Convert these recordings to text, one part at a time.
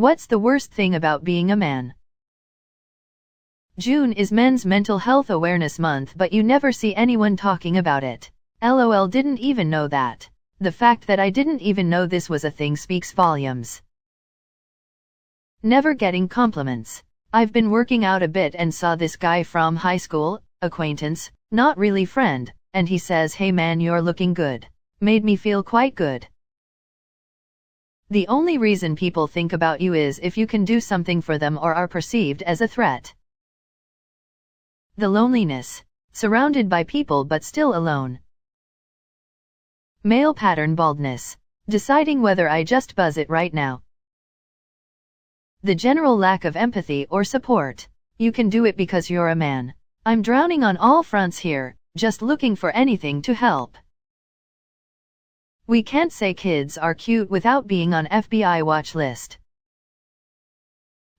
What's the worst thing about being a man? June is Men's Mental Health Awareness Month, but you never see anyone talking about it. LOL, didn't even know that. The fact that I didn't even know this was a thing speaks volumes. Never getting compliments. I've been working out a bit and saw this guy from high school, acquaintance, not really friend, and he says, "Hey man, you're looking good." Made me feel quite good. The only reason people think about you is if you can do something for them or are perceived as a threat. The loneliness. Surrounded by people but still alone. Male pattern baldness. Deciding whether I just buzz it right now. The general lack of empathy or support. You can do it because you're a man. I'm drowning on all fronts here, just looking for anything to help. We can't say kids are cute without being on FBI watch list.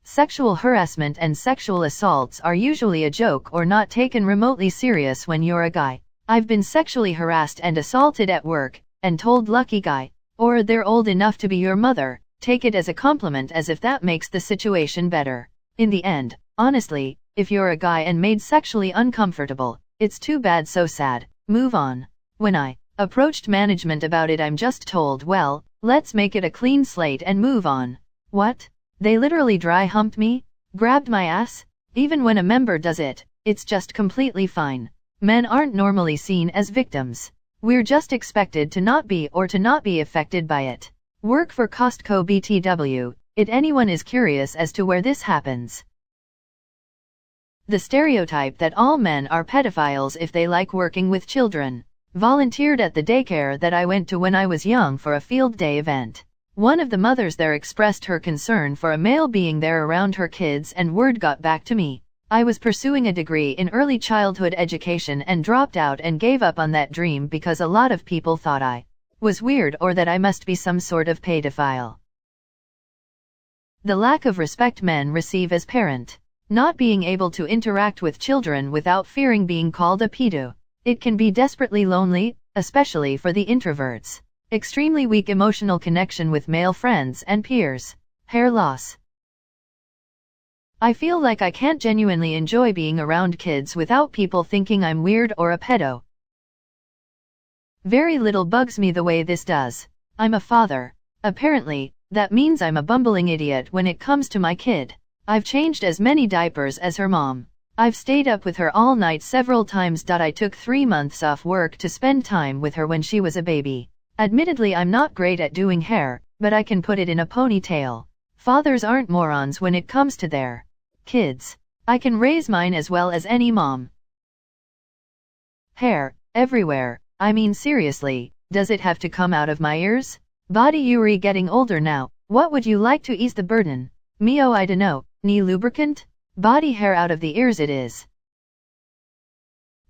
Sexual harassment and sexual assaults are usually a joke or not taken remotely serious when you're a guy. I've been sexually harassed and assaulted at work, and told lucky guy, or they're old enough to be your mother, take it as a compliment as if that makes the situation better. In the end, honestly, if you're a guy and made sexually uncomfortable, it's too bad, so sad, move on. When I approached management about it, I'm just told, well, let's make it a clean slate and move on. What? They literally dry humped me? Grabbed my ass? Even when a member does it, it's just completely fine. Men aren't normally seen as victims. We're just expected to not be or to not be affected by it. Work for Costco BTW, if anyone is curious as to where this happens. The stereotype that all men are pedophiles if they like working with children. Volunteered at the daycare that I went to when I was young for a field day event. One of the mothers there expressed her concern for a male being there around her kids, and word got back to me. I was pursuing a degree in early childhood education and dropped out and gave up on that dream because a lot of people thought I was weird or that I must be some sort of pedophile. The lack of respect men receive as parent. Not being able to interact with children without fearing being called a pedo. It can be desperately lonely, especially for the introverts. Extremely weak emotional connection with male friends and peers. Hair loss. I feel like I can't genuinely enjoy being around kids without people thinking I'm weird or a pedo. Very little bugs me the way this does. I'm a father. Apparently, that means I'm a bumbling idiot when it comes to my kid. I've changed as many diapers as her mom. I've stayed up with her all night several times. I took 3 months off work to spend time with her when she was a baby. Admittedly, I'm not great at doing hair, but I can put it in a ponytail. Fathers aren't morons when it comes to their kids. I can raise mine as well as any mom. Hair, everywhere. I mean seriously, does it have to come out of my ears? Body Yuri getting older now, what would you like to ease the burden? Me, oh I dunno, knee lubricant? Body hair out of the ears it is.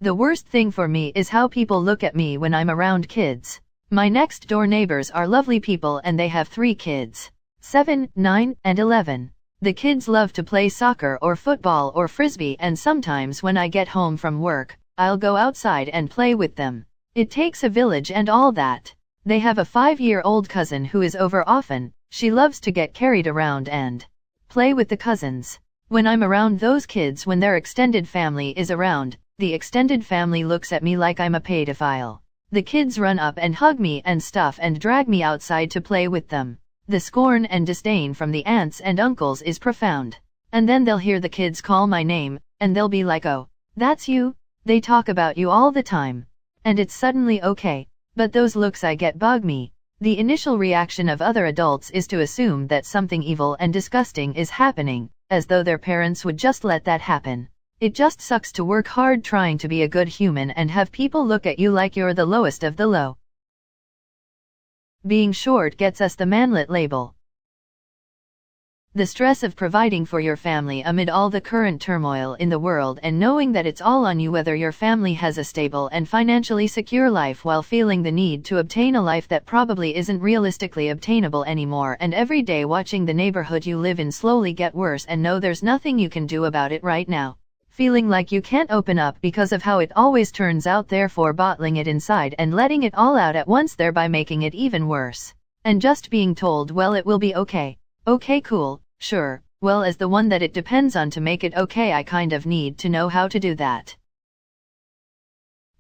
The worst thing for me is how people look at me when I'm around kids. My next door neighbors are lovely people and they have 3 kids. 7, 9, and 11. The kids love to play soccer or football or frisbee, and sometimes when I get home from work, I'll go outside and play with them. It takes a village and all that. They have a 5-year-old cousin who is over often. She loves to get carried around and play with the cousins. When I'm around those kids when their extended family is around, the extended family looks at me like I'm a pedophile. The kids run up and hug me and stuff and drag me outside to play with them. The scorn and disdain from the aunts and uncles is profound. And then they'll hear the kids call my name, and they'll be like, "Oh, that's you? They talk about you all the time." And it's suddenly okay. But those looks I get bug me. The initial reaction of other adults is to assume that something evil and disgusting is happening, as though their parents would just let that happen. It just sucks to work hard trying to be a good human and have people look at you like you're the lowest of the low. Being short gets us the manlet label. The stress of providing for your family amid all the current turmoil in the world, and knowing that it's all on you whether your family has a stable and financially secure life, while feeling the need to obtain a life that probably isn't realistically obtainable anymore, and every day watching the neighborhood you live in slowly get worse and know there's nothing you can do about it right now. Feeling like you can't open up because of how it always turns out, therefore bottling it inside and letting it all out at once, thereby making it even worse. And just being told, well, it will be okay. Okay, cool, sure. Well, as the one that it depends on to make it okay, I kind of need to know how to do that.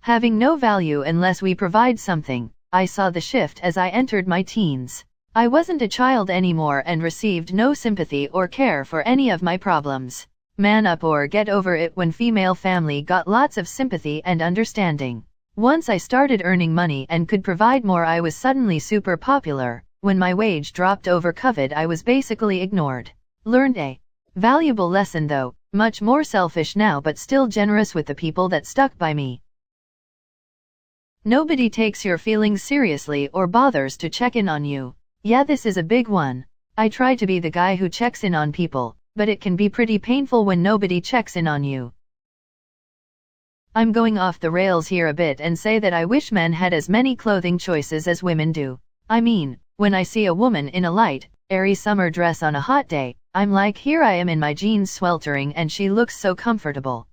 Having no value unless we provide something. I saw the shift as I entered my teens. I wasn't a child anymore and received no sympathy or care for any of my problems. Man up or get over it when female family got lots of sympathy and understanding. Once I started earning money and could provide more, I was suddenly super popular. When my wage dropped over COVID, I was basically ignored. Learned a valuable lesson though, much more selfish now but still generous with the people that stuck by me. Nobody takes your feelings seriously or bothers to check in on you. Yeah, this is a big one. I try to be the guy who checks in on people, but it can be pretty painful when nobody checks in on you. I'm going off the rails here a bit and say that I wish men had as many clothing choices as women do. I mean, when I see a woman in a light, airy summer dress on a hot day, I'm like, here I am in my jeans sweltering and she looks so comfortable.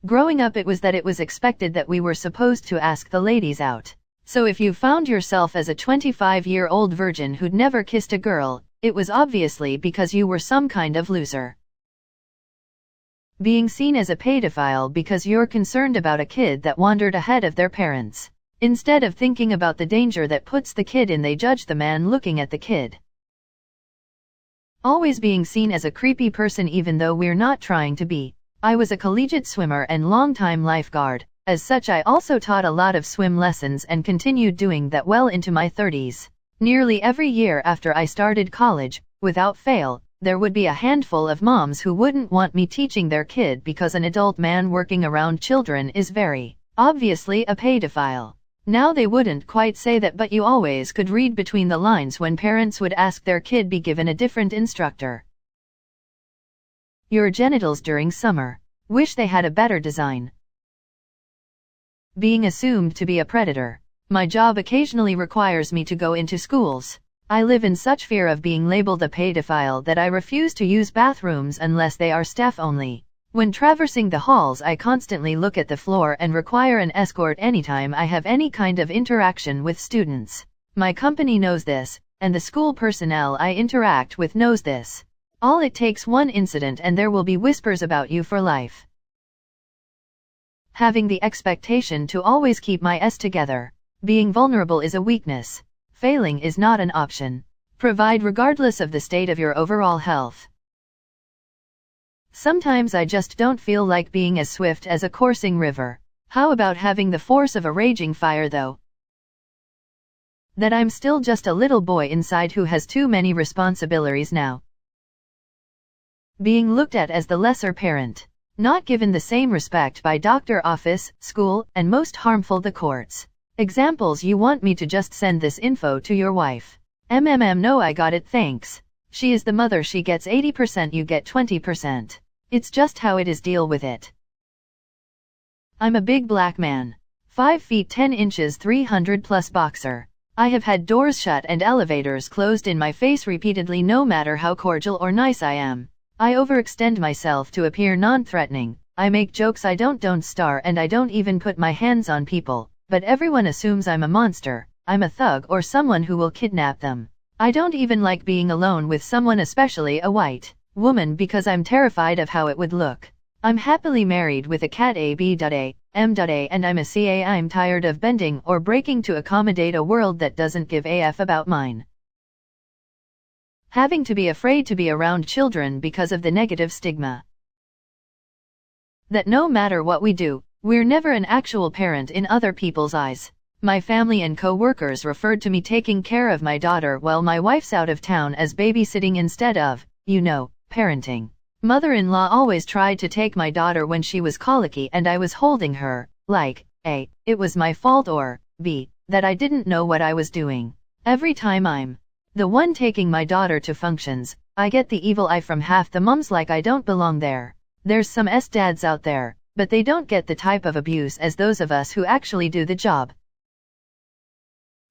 Growing up, it was expected that we were supposed to ask the ladies out. So if you found yourself as a 25-year-old virgin who'd never kissed a girl, it was obviously because you were some kind of loser. Being seen as a pedophile because you're concerned about a kid that wandered ahead of their parents. Instead of thinking about the danger that puts the kid in, they judge the man looking at the kid. Always being seen as a creepy person even though we're not trying to be. I was a collegiate swimmer and longtime lifeguard. As such, I also taught a lot of swim lessons and continued doing that well into my 30s. Nearly every year after I started college, without fail, there would be a handful of moms who wouldn't want me teaching their kid because an adult man working around children is very obviously a pedophile. Now they wouldn't quite say that, but you always could read between the lines when parents would ask their kid be given a different instructor. Your genitals during summer. Wish they had a better design. Being assumed to be a predator. My job occasionally requires me to go into schools. I live in such fear of being labeled a pedophile that I refuse to use bathrooms unless they are staff only. When traversing the halls, I constantly look at the floor and require an escort anytime I have any kind of interaction with students. My company knows this, and the school personnel I interact with knows this. All it takes one incident and there will be whispers about you for life. Having the expectation to always keep my S together. Being vulnerable is a weakness. Failing is not an option. Provide regardless of the state of your overall health. Sometimes I just don't feel like being as swift as a coursing river. How about having the force of a raging fire though? That I'm still just a little boy inside who has too many responsibilities now. Being looked at as the lesser parent. Not given the same respect by doctor, office, school, and most harmful, the courts. Examples: you want me to just send this info to your wife. No, I got it, thanks. She is the mother, she gets 80%, you get 20%. It's just how it is, deal with it. I'm a big black man. 5 feet 10 inches 300 plus boxer. I have had doors shut and elevators closed in my face repeatedly no matter how cordial or nice I am. I overextend myself to appear non-threatening. I make jokes I don't star, and I don't even put my hands on people, but everyone assumes I'm a monster. I'm a thug or someone who will kidnap them. I don't even like being alone with someone, especially a white woman, because I'm terrified of how it would look. I'm happily married with a cat A.B.A. M.A. and I'm a CA. I'm tired of bending or breaking to accommodate a world that doesn't give a f about mine. Having to be afraid to be around children because of the negative stigma. That no matter what we do, we're never an actual parent in other people's eyes. My family and co-workers referred to me taking care of my daughter while my wife's out of town as babysitting instead of, parenting. Mother-in-law always tried to take my daughter when she was colicky and I was holding her, like, A, it was my fault, or B, that I didn't know what I was doing. Every time I'm the one taking my daughter to functions, I get the evil eye from half the mums, like I don't belong there. There's some dads out there, but they don't get the type of abuse as those of us who actually do the job.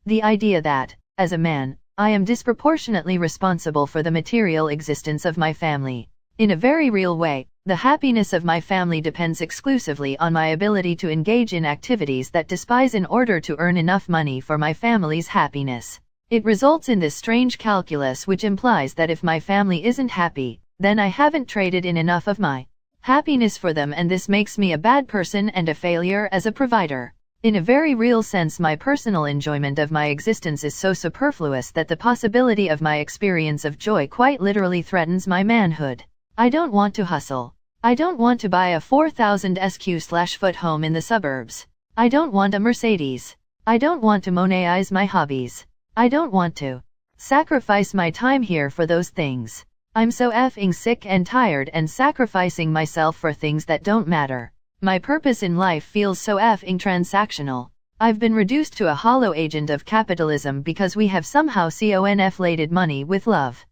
The idea that, as a man, I am disproportionately responsible for the material existence of my family. In a very real way, the happiness of my family depends exclusively on my ability to engage in activities that despise in order to earn enough money for my family's happiness. It results in this strange calculus which implies that if my family isn't happy, then I haven't traded in enough of my happiness for them, and this makes me a bad person and a failure as a provider. In a very real sense, my personal enjoyment of my existence is so superfluous that the possibility of my experience of joy quite literally threatens my manhood. I don't want to hustle. I don't want to buy a 4,000 SQ/foot home in the suburbs. I don't want a Mercedes. I don't want to monetize my hobbies. I don't want to sacrifice my time here for those things. I'm so effing sick and tired and sacrificing myself for things that don't matter. My purpose in life feels so effing transactional. I've been reduced to a hollow agent of capitalism because we have somehow conflated money with love.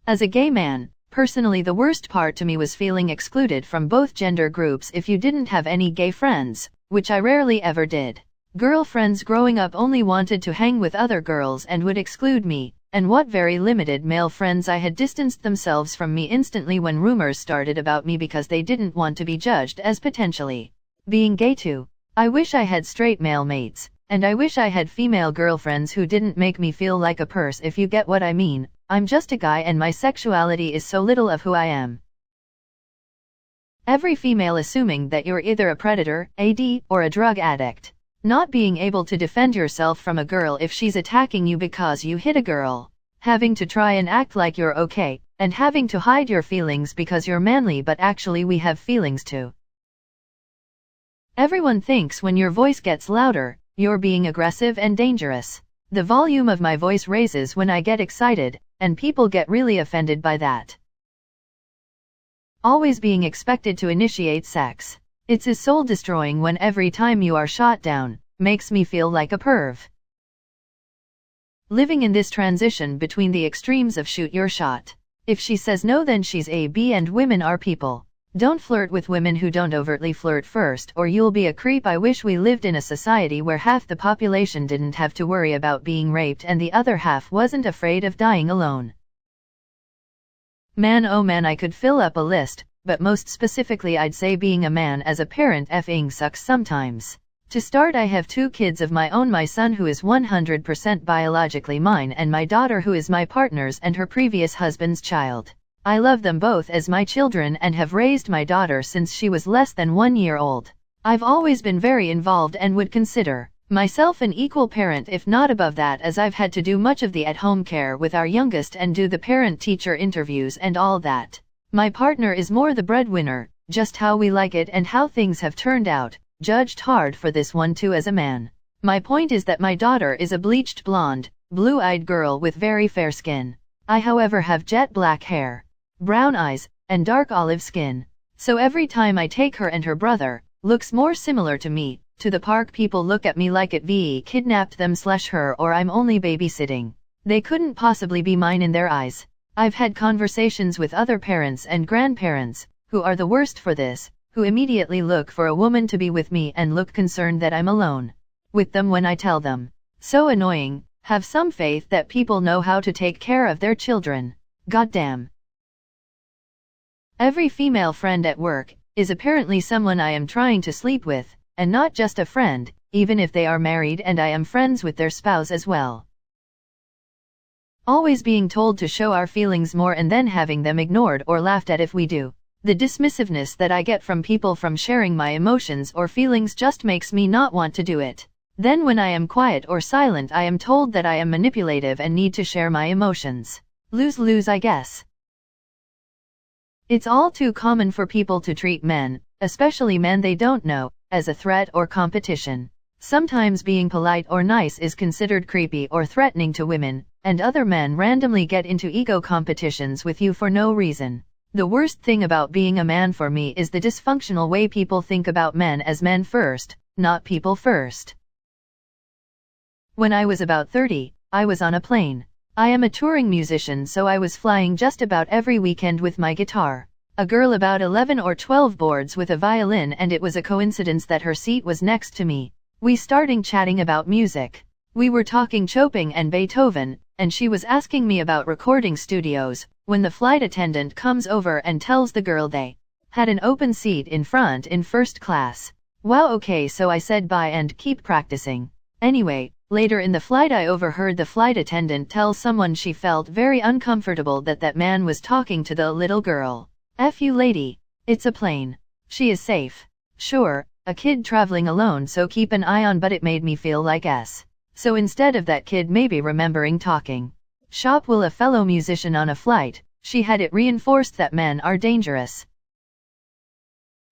As a gay man, personally the worst part to me was feeling excluded from both gender groups if you didn't have any gay friends, which I rarely ever did. Girlfriends growing up only wanted to hang with other girls and would exclude me, and what very limited male friends I had distanced themselves from me instantly when rumors started about me because they didn't want to be judged as potentially being gay too. I wish I had straight male mates, and I wish I had female girlfriends who didn't make me feel like a purse, if you get what I mean. I'm just a guy and my sexuality is so little of who I am. Every female assuming that you're either a predator, AD, or a drug addict. Not being able to defend yourself from a girl if she's attacking you because you hit a girl. Having to try and act like you're okay, and having to hide your feelings because you're manly but actually we have feelings too. Everyone thinks when your voice gets louder, you're being aggressive and dangerous. The volume of my voice raises when I get excited, and people get really offended by that. Always being expected to initiate sex. It's as soul destroying when every time you are shot down, makes me feel like a perv. Living in this transition between the extremes of shoot your shot. If she says no then she's a B, and women are people. Don't flirt with women who don't overtly flirt first or you'll be a creep. I wish we lived in a society where half the population didn't have to worry about being raped and the other half wasn't afraid of dying alone. Man, oh man, I could fill up a list, but most specifically I'd say being a man as a parent effing sucks sometimes. To start, I have 2 kids of my own, my son who is 100% biologically mine and my daughter who is my partner's and her previous husband's child. I love them both as my children and have raised my daughter since she was less than 1 year old. I've always been very involved and would consider myself an equal parent if not above that, as I've had to do much of the at-home care with our youngest and do the parent-teacher interviews and all that. My partner is more the breadwinner, just how we like it and how things have turned out, judged hard for this one too as a man. My point is that my daughter is a bleached blonde, blue-eyed girl with very fair skin. I however have jet black hair, brown eyes, and dark olive skin. So every time I take her and her brother, looks more similar to me, to the park, people look at me like it VE kidnapped them/her or I'm only babysitting. They couldn't possibly be mine in their eyes. I've had conversations with other parents and grandparents, who are the worst for this, who immediately look for a woman to be with me and look concerned that I'm alone with them when I tell them. So annoying. Have some faith that people know how to take care of their children. Goddamn. Every female friend at work is apparently someone I am trying to sleep with, and not just a friend, even if they are married and I am friends with their spouse as well. Always being told to show our feelings more and then having them ignored or laughed at if we do. The dismissiveness that I get from people from sharing my emotions or feelings just makes me not want to do it. Then when I am quiet or silent I am told that I am manipulative and need to share my emotions. Lose-lose, I guess. It's all too common for people to treat men, especially men they don't know, as a threat or competition. Sometimes being polite or nice is considered creepy or threatening to women, and other men randomly get into ego competitions with you for no reason. The worst thing about being a man for me is the dysfunctional way people think about men as men first, not people first. When I was about 30, I was on a plane. I am a touring musician, so I was flying just about every weekend with my guitar. A girl about 11 or 12 boards with a violin, and it was a coincidence that her seat was next to me. We started chatting about music. We were talking Chopin and Beethoven, and she was asking me about recording studios, when the flight attendant comes over and tells the girl they had an open seat in front in first class. Wow, okay, so I said bye and keep practicing. Anyway, Later in the flight I overheard the flight attendant tell someone she felt very uncomfortable that man was talking to the little girl. "F you lady. It's a plane. She is safe. Sure, a kid traveling alone, so keep an eye on," but it made me feel like so instead of that kid maybe remembering talking shop will a fellow musician on a flight, she had it reinforced that men are dangerous.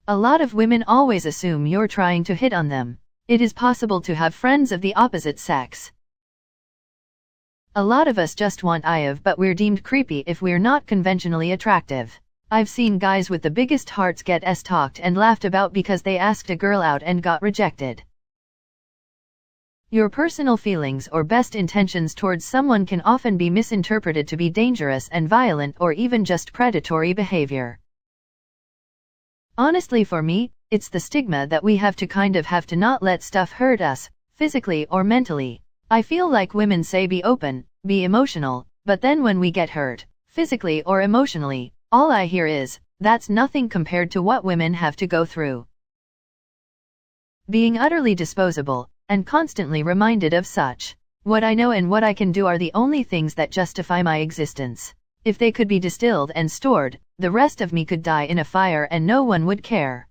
A lot of women always assume you're trying to hit on them. It is possible to have friends of the opposite sex. A lot of us just want IOV, but we're deemed creepy if we're not conventionally attractive. I've seen guys with the biggest hearts get talked and laughed about because they asked a girl out and got rejected. Your personal feelings or best intentions towards someone can often be misinterpreted to be dangerous and violent or even just predatory behavior. Honestly, for me, it's the stigma that we have to not let stuff hurt us, physically or mentally. I feel like women say be open, be emotional, but then when we get hurt, physically or emotionally, all I hear is, that's nothing compared to what women have to go through. Being utterly disposable, and constantly reminded of such. What I know and what I can do are the only things that justify my existence. If they could be distilled and stored, the rest of me could die in a fire and no one would care.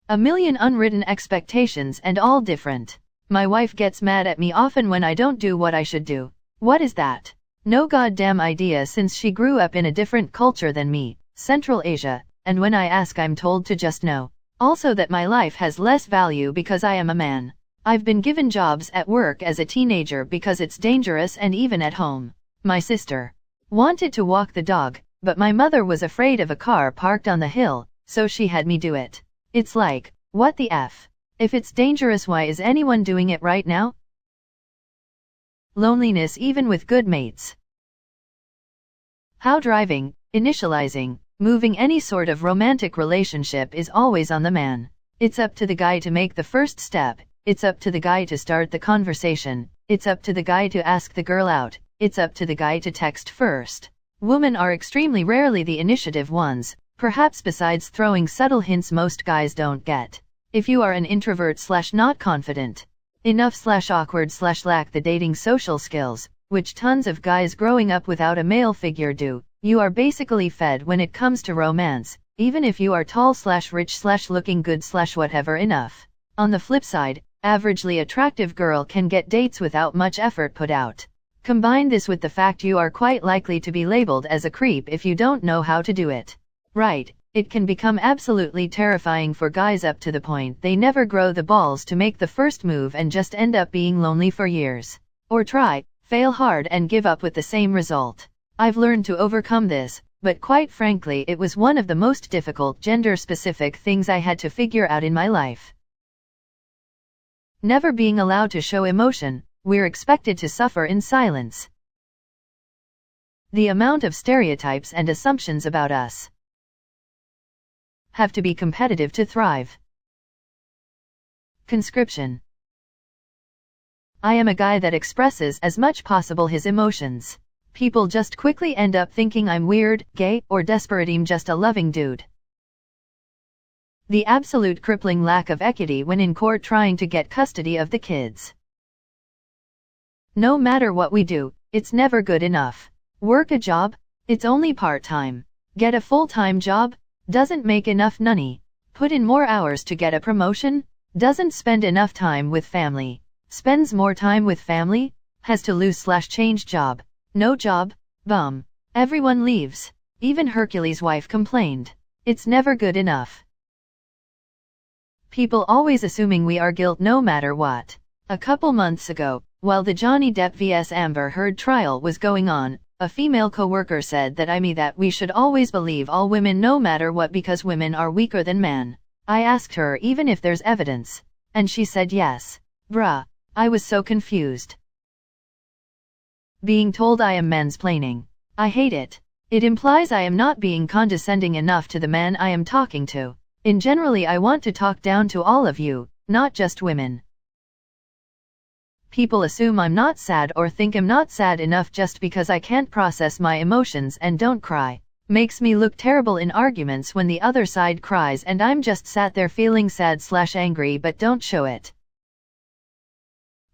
A million unwritten expectations and all different. My wife gets mad at me often when I don't do what I should do. What is that? No goddamn idea, since she grew up in a different culture than me, Central Asia, and when I ask I'm told to just no. Also that my life has less value because I am a man. I've been given jobs at work as a teenager because it's dangerous, and even at home. My sister wanted to walk the dog, but my mother was afraid of a car parked on the hill, so she had me do it. It's like, what the F? If it's dangerous, why is anyone doing it right now? Loneliness even with good mates. How driving, initializing, moving any sort of romantic relationship is always on the man. It's up to the guy to make the first step, it's up to the guy to start the conversation, it's up to the guy to ask the girl out, it's up to the guy to text first. Women are extremely rarely the initiative ones, perhaps besides throwing subtle hints most guys don't get. If you are an introvert / not confident enough / awkward / lack the dating social skills, which tons of guys growing up without a male figure do, you are basically fed when it comes to romance, even if you are tall / rich / looking good / whatever enough. On the flip side, averagely attractive girl can get dates without much effort put out. Combine this with the fact you are quite likely to be labeled as a creep if you don't know how to do it right. It can become absolutely terrifying for guys up to the point they never grow the balls to make the first move and just end up being lonely for years. Or try, fail hard and give up with the same result. I've learned to overcome this, but quite frankly it was one of the most difficult gender-specific things I had to figure out in my life. Never being allowed to show emotion, we're expected to suffer in silence. The amount of stereotypes and assumptions about us. Have to be competitive to thrive. Conscription. I am a guy that expresses as much possible his emotions. People just quickly end up thinking I'm weird, gay, or desperate. I'm just a loving dude. The absolute crippling lack of equity when in court trying to get custody of the kids. No matter what we do, it's never good enough. Work a job? It's only part-time. Get a full-time job? Doesn't make enough money. Put in more hours to get a promotion? Doesn't spend enough time with family. Spends more time with family? Has to lose / change job. No job? Bum. Everyone leaves. Even Hercules' wife complained. It's never good enough. People always assuming we are guilt no matter what. A couple months ago, while the Johnny Depp vs Amber Heard trial was going on, a female coworker said that we should always believe all women no matter what because women are weaker than men. I asked her even if there's evidence. And she said yes. Bruh. I was so confused. Being told I am mansplaining. I hate it. It implies I am not being condescending enough to the man I am talking to. In generally I want to talk down to all of you, not just women. People assume I'm not sad or think I'm not sad enough just because I can't process my emotions and don't cry. Makes me look terrible in arguments when the other side cries and I'm just sat there feeling sad / angry but don't show it.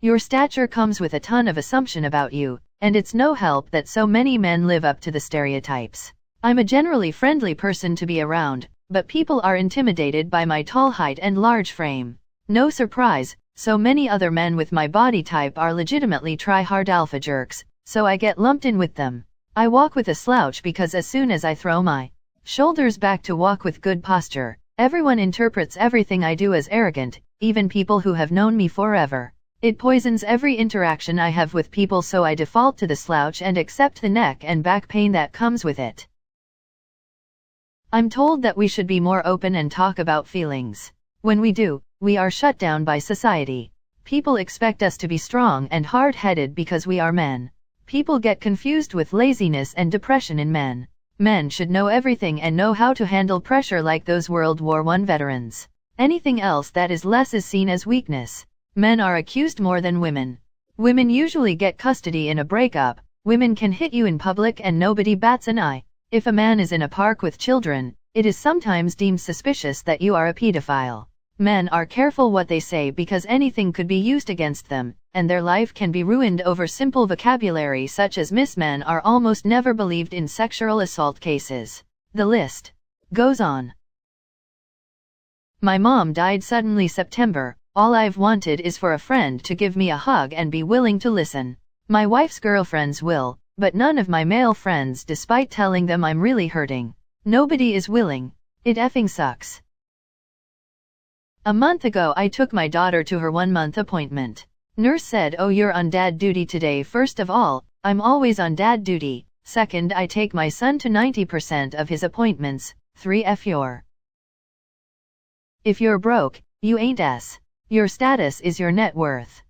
Your stature comes with a ton of assumption about you, and it's no help that so many men live up to the stereotypes. I'm a generally friendly person to be around, but people are intimidated by my tall height and large frame. No surprise, so many other men with my body type are legitimately try-hard alpha jerks, so I get lumped in with them. I walk with a slouch because as soon as I throw my shoulders back to walk with good posture, everyone interprets everything I do as arrogant, even people who have known me forever. It poisons every interaction I have with people, so I default to the slouch and accept the neck and back pain that comes with it. I'm told that we should be more open and talk about feelings. When we do, we are shut down by society. People expect us to be strong and hard-headed because we are men. People get confused with laziness and depression in men. Men should know everything and know how to handle pressure like those World War I veterans. Anything else that is less is seen as weakness. Men are accused more than women. Women usually get custody in a breakup. Women can hit you in public and nobody bats an eye. If a man is in a park with children, it is sometimes deemed suspicious that you are a pedophile. Men are careful what they say because anything could be used against them, and their life can be ruined over simple vocabulary such as Miss. Men are almost never believed in sexual assault cases. The list goes on. My mom died suddenly September. All I've wanted is for a friend to give me a hug and be willing to listen. My wife's girlfriends will, but none of my male friends, despite telling them I'm really hurting. Nobody is willing. It effing sucks. A month ago I took my daughter to her 1-month appointment. Nurse said, "Oh, you're on dad duty today." First of all, I'm always on dad duty. Second, I take my son to 90% of his appointments. 3F your. If you're broke, you ain't S. Your status is your net worth.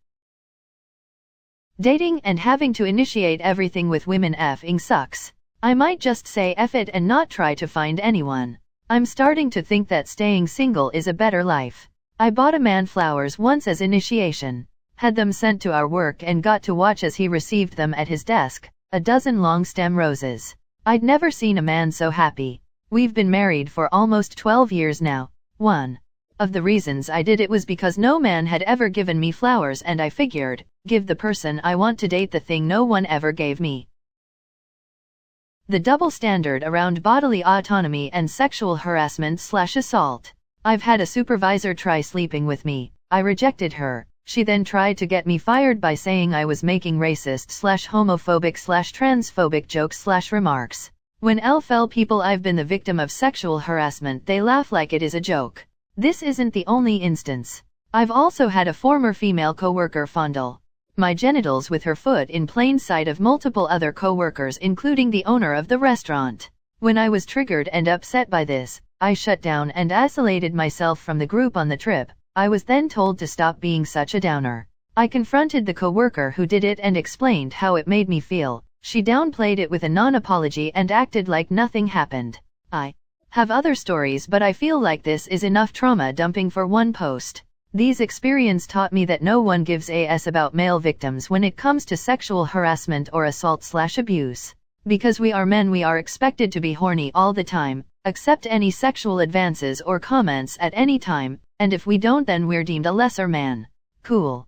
Dating and having to initiate everything with women effing sucks. I might just say F it and not try to find anyone. I'm starting to think that staying single is a better life. I bought a man flowers once as initiation. Had them sent to our work and got to watch as he received them at his desk, a dozen long stem roses. I'd never seen a man so happy. We've been married for almost 12 years now. One of the reasons I did it was because no man had ever given me flowers, and I figured, give the person I want to date the thing no one ever gave me. The double standard around bodily autonomy and sexual harassment/assault. I've had a supervisor try sleeping with me. I rejected her. She then tried to get me fired by saying I was making racist/homophobic/transphobic jokes/remarks. When LFL people I've been the victim of sexual harassment, they laugh like it is a joke. This isn't the only instance. I've also had a former female coworker fondle my genitals with her foot in plain sight of multiple other coworkers, including the owner of the restaurant. When I was triggered and upset by this, I shut down and isolated myself from the group on the trip. I was then told to stop being such a downer. I confronted the coworker who did it and explained how it made me feel. She downplayed it with a non-apology and acted like nothing happened. I have other stories, but I feel like this is enough trauma dumping for one post. These experiences taught me that no one gives a s about male victims when it comes to sexual harassment or assault/abuse. Because we are men, we are expected to be horny all the time, accept any sexual advances or comments at any time, and if we don't, then we're deemed a lesser man. Cool.